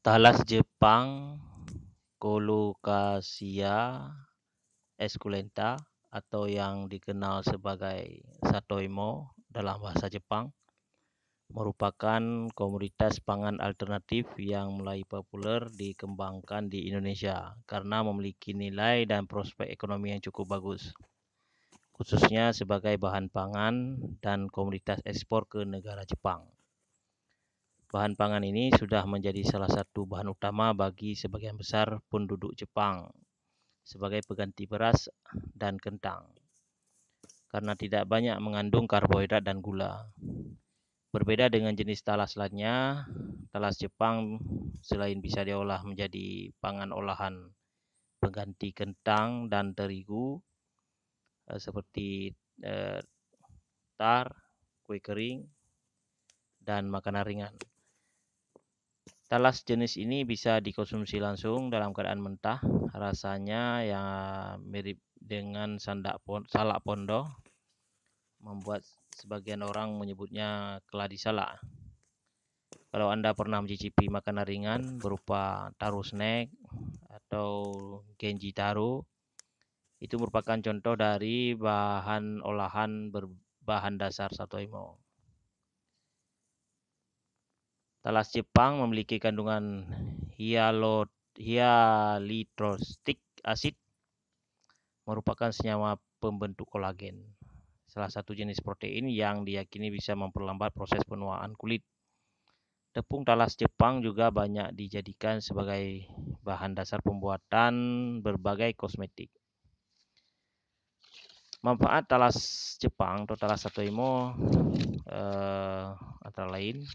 Talas Jepang, Colocasia esculenta atau yang dikenal sebagai Satoimo dalam bahasa Jepang, merupakan komoditas pangan alternatif yang mulai populer dikembangkan di Indonesia karena memiliki nilai dan prospek ekonomi yang cukup bagus, khususnya sebagai bahan pangan dan komoditas ekspor ke negara Jepang. Bahan pangan ini sudah menjadi salah satu bahan utama bagi sebagian besar penduduk Jepang sebagai pengganti beras dan kentang karena tidak banyak mengandung karbohidrat dan gula. Berbeda dengan jenis talas lainnya, talas Jepang selain bisa diolah menjadi pangan olahan pengganti kentang dan terigu seperti eh, tar, kue kering, dan makanan ringan. Talas jenis ini bisa dikonsumsi langsung dalam keadaan mentah, rasanya yang mirip dengan salak pondo, membuat sebagian orang menyebutnya keladi salak. Kalau Anda pernah mencicipi makanan ringan berupa taro snack atau genji taro, itu merupakan contoh dari bahan olahan berbahan dasar satoimo. Talas Jepang memiliki kandungan hyaluronic acid, merupakan senyawa pembentuk kolagen, salah satu jenis protein yang diyakini bisa memperlambat proses penuaan kulit. Tepung talas Jepang juga banyak dijadikan sebagai bahan dasar pembuatan berbagai kosmetik. Manfaat talas Jepang atau talas satoimo antara lain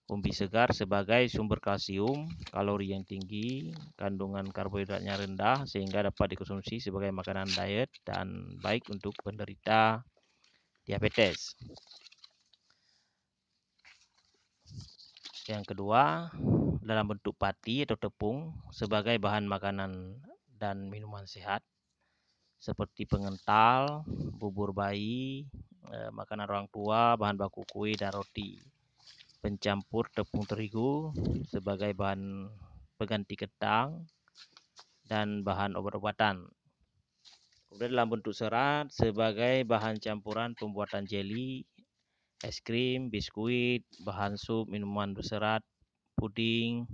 umbi segar sebagai sumber kalsium, kalori yang tinggi, kandungan karbohidratnya rendah sehingga dapat dikonsumsi sebagai makanan diet dan baik untuk penderita diabetes. Yang kedua, dalam bentuk pati atau tepung sebagai bahan makanan dan minuman sehat seperti pengental, bubur bayi, makanan orang tua, bahan baku kue dan roti. Pencampur tepung terigu sebagai bahan pengganti kentang dan bahan obat-obatan. Kemudian dalam bentuk serat sebagai bahan campuran pembuatan jeli, es krim, biskuit, bahan sup, minuman berserat, puding,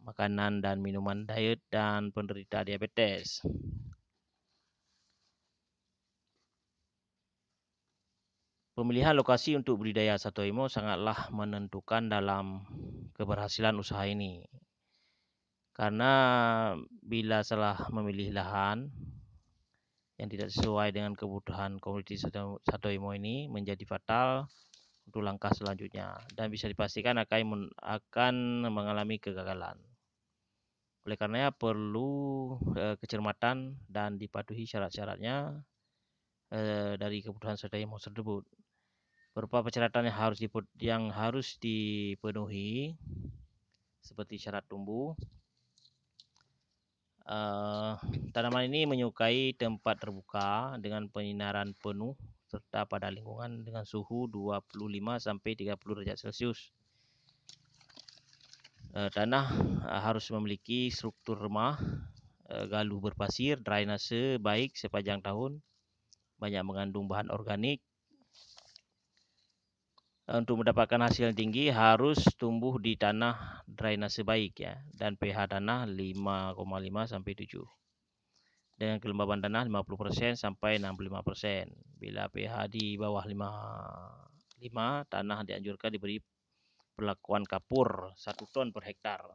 makanan dan minuman diet dan penderita diabetes. Pemilihan lokasi untuk budidaya satoimo sangatlah menentukan dalam keberhasilan usaha ini. Karena bila salah memilih lahan yang tidak sesuai dengan kebutuhan komoditi satoimo ini menjadi fatal untuk langkah selanjutnya dan bisa dipastikan akan mengalami kegagalan. Oleh karenanya perlu kecermatan dan dipatuhi syarat-syaratnya dari kebutuhan satoimo tersebut. Berupa persyaratan yang harus dipenuhi seperti syarat tumbuh. Tanaman ini menyukai tempat terbuka dengan penyinaran penuh serta pada lingkungan dengan suhu 25 sampai 30 derajat Celcius. Tanah harus memiliki struktur remah, galuh berpasir, drainase baik sepanjang tahun, banyak mengandung bahan organik. Untuk mendapatkan hasil yang tinggi harus tumbuh di tanah drainase baik ya dan pH tanah 5,5 sampai 7. Dengan kelembaban tanah 50% sampai 65%. Bila pH di bawah 5, tanah dianjurkan diberi perlakuan kapur 1 ton per hektar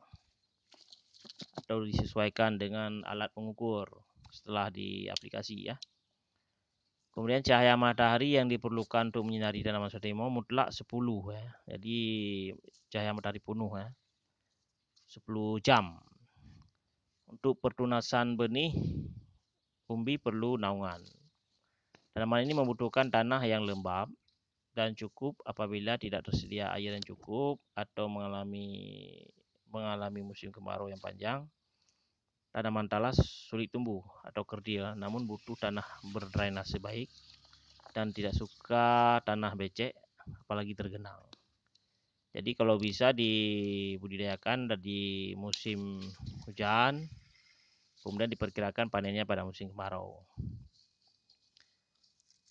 atau disesuaikan dengan alat pengukur setelah diaplikasi ya. Kemudian cahaya matahari yang diperlukan untuk menyinari tanaman satoimo mutlak 10 ya. Jadi cahaya matahari penuh ya. 10 jam. Untuk pertunasan benih umbi perlu naungan. Tanaman ini membutuhkan tanah yang lembab dan cukup apabila tidak tersedia air yang cukup atau mengalami musim kemarau yang panjang. Tanaman talas sulit tumbuh atau kerdil, namun butuh tanah berdrainase baik dan tidak suka tanah becek, apalagi tergenang. Jadi kalau bisa dibudidayakan di musim hujan, kemudian diperkirakan panennya pada musim kemarau.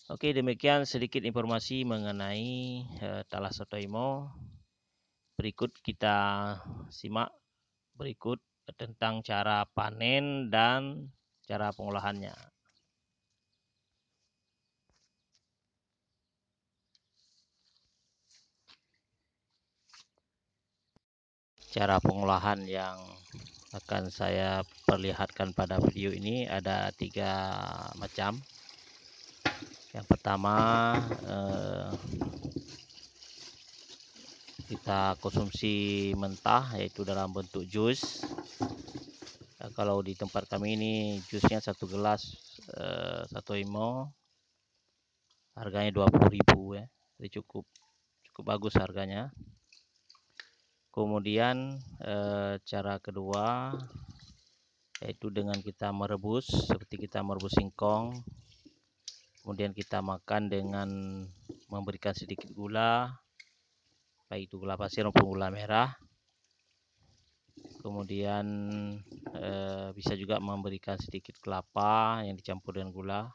Oke, demikian sedikit informasi mengenai talas soto imo. Berikut kita simak berikut tentang cara panen dan cara pengolahannya. Cara pengolahan yang akan saya perlihatkan pada video ini ada 3 macam. Yang pertama kita konsumsi mentah, yaitu dalam bentuk jus. Kalau di tempat kami ini jusnya 1 gelas Sato Imo harganya 20.000 ya. Jadi cukup bagus harganya. Kemudian cara kedua yaitu dengan kita merebus, seperti kita merebus singkong. Kemudian kita makan dengan memberikan sedikit gula, baik itu gula pasir maupun gula merah. Kemudian bisa juga memberikan sedikit kelapa yang dicampur dengan gula.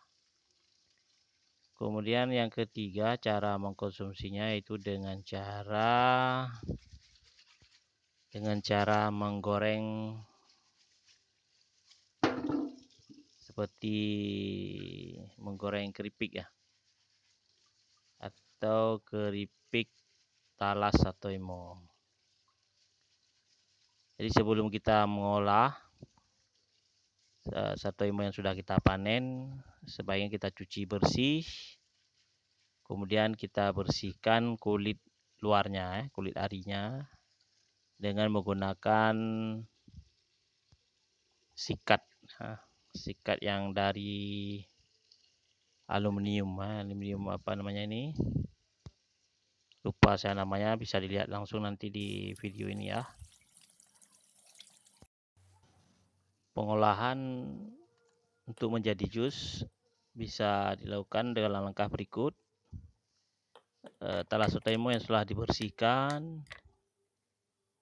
Kemudian yang ketiga cara mengkonsumsinya yaitu dengan cara menggoreng seperti menggoreng keripik ya, atau keripik talas Sato Imo. Jadi sebelum kita mengolah Sato Imo yang sudah kita panen, sebaiknya kita cuci bersih. Kemudian kita bersihkan kulit luarnya, kulit arinya, dengan menggunakan sikat yang dari aluminium apa namanya ini, lupa saya namanya, bisa dilihat langsung nanti di video ini ya. Pengolahan untuk menjadi jus bisa dilakukan dengan langkah berikut. Talas Sato Imo yang setelah dibersihkan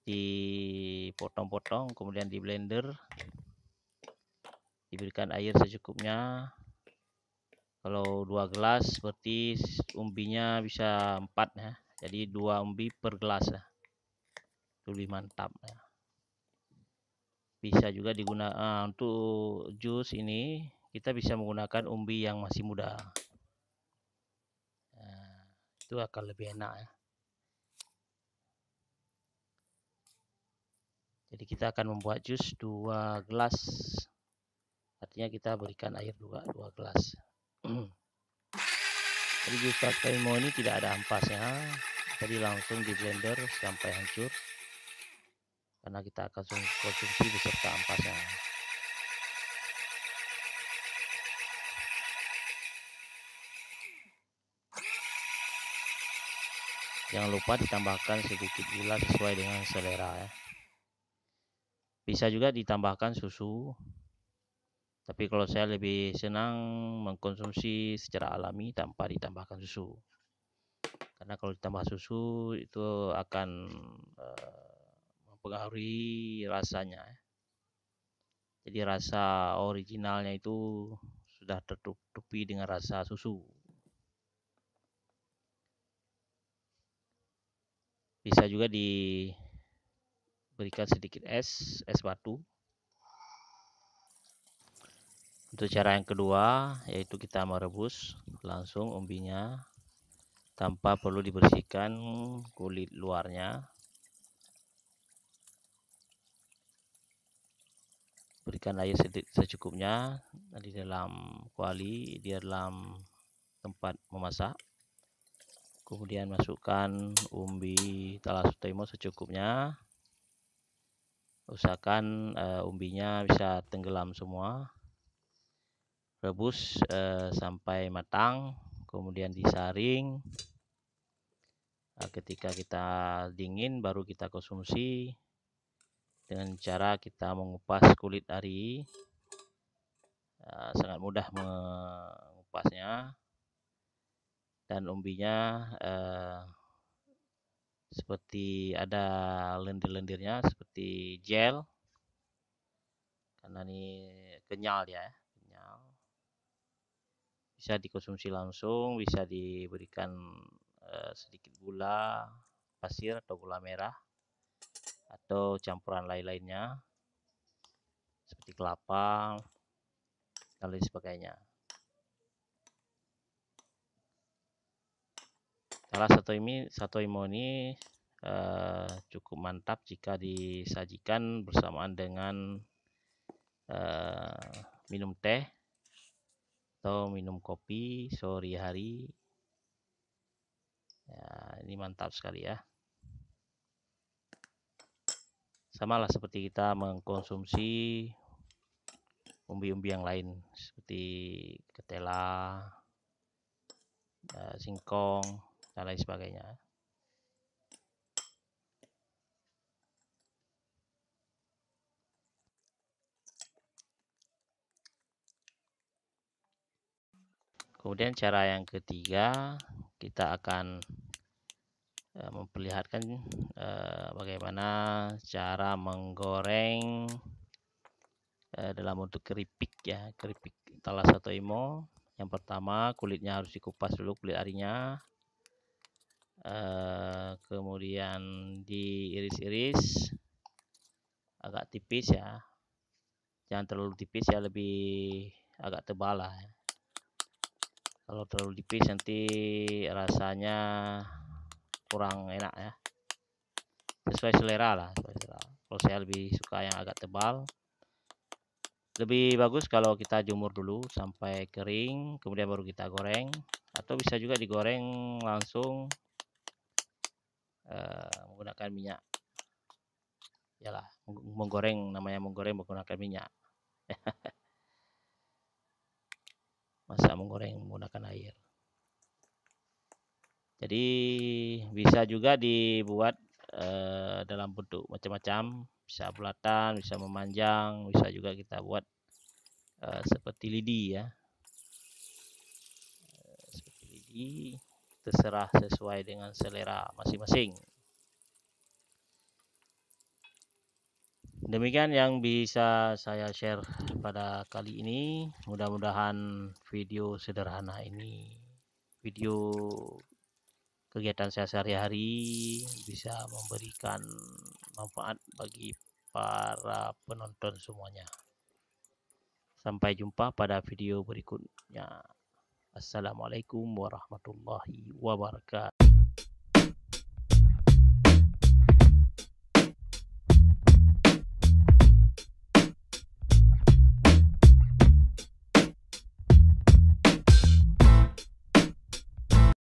dipotong-potong, kemudian di blender, diberikan air secukupnya. Kalau 2 gelas berarti umbinya bisa 4 ya, jadi 2 umbi per gelas ya, lebih mantap ya. Bisa juga digunakan untuk jus ini, kita bisa menggunakan umbi yang masih muda, itu akan lebih enak ya. Jadi kita akan membuat jus 2 gelas, artinya kita berikan air 2 gelas. Jadi jus Sato Imo ini tidak ada ampasnya, jadi langsung di blender sampai hancur, karena kita akan konsumsi beserta ampasnya. Jangan lupa ditambahkan sedikit gula sesuai dengan selera ya. Bisa juga ditambahkan susu, tapi kalau saya lebih senang mengkonsumsi secara alami tanpa ditambahkan susu. Karena kalau ditambah susu itu akan mempengaruhi rasanya. Jadi rasa originalnya itu sudah tertutupi dengan rasa susu. Bisa juga diberikan sedikit es batu. Untuk cara yang kedua yaitu kita merebus langsung umbinya tanpa perlu dibersihkan kulit luarnya. Berikan air secukupnya di dalam kuali, di dalam tempat memasak. Kemudian masukkan umbi talas Sato Imo secukupnya. Usahakan umbinya bisa tenggelam semua. Rebus sampai matang, kemudian disaring. Ketika kita dingin baru kita konsumsi dengan cara kita mengupas kulit ari. Sangat mudah mengupasnya, dan umbinya seperti ada lendir-lendirnya seperti gel, karena ini kenyal ya, kenyal. Bisa dikonsumsi langsung, bisa diberikan sedikit gula pasir atau gula merah atau campuran lain-lainnya seperti kelapa dan lain sebagainya. Salah satu imo ini cukup mantap jika disajikan bersamaan dengan minum teh atau minum kopi sore hari. Ya, ini mantap sekali ya. Sama lah seperti kita mengkonsumsi umbi-umbi yang lain seperti ketela, singkong, dan lain sebagainya. Kemudian cara yang ketiga, kita akan memperlihatkan bagaimana cara menggoreng dalam bentuk keripik ya, keripik talas atau imo. Yang pertama kulitnya harus dikupas dulu, kulit arinya, kemudian diiris-iris agak tipis ya, jangan terlalu tipis ya, lebih agak tebal lah ya. Kalau terlalu tipis nanti rasanya kurang enak ya, sesuai selera lah, kalau saya lebih suka yang agak tebal. Lebih bagus kalau kita jemur dulu sampai kering, kemudian baru kita goreng, atau bisa juga digoreng langsung menggunakan minyak. Yalah, menggoreng namanya menggoreng menggunakan minyak. Masa menggoreng menggunakan air. Jadi bisa juga dibuat dalam bentuk macam-macam, bisa bulatan, bisa memanjang, bisa juga kita buat seperti lidi ya, seperti lidi, terserah sesuai dengan selera masing-masing. Demikian yang bisa saya share pada kali ini. Mudah-mudahan video sederhana ini, video kegiatan saya sehari-hari, bisa memberikan manfaat bagi para penonton semuanya. Sampai jumpa pada video berikutnya. Assalamualaikum warahmatullahi wabarakatuh.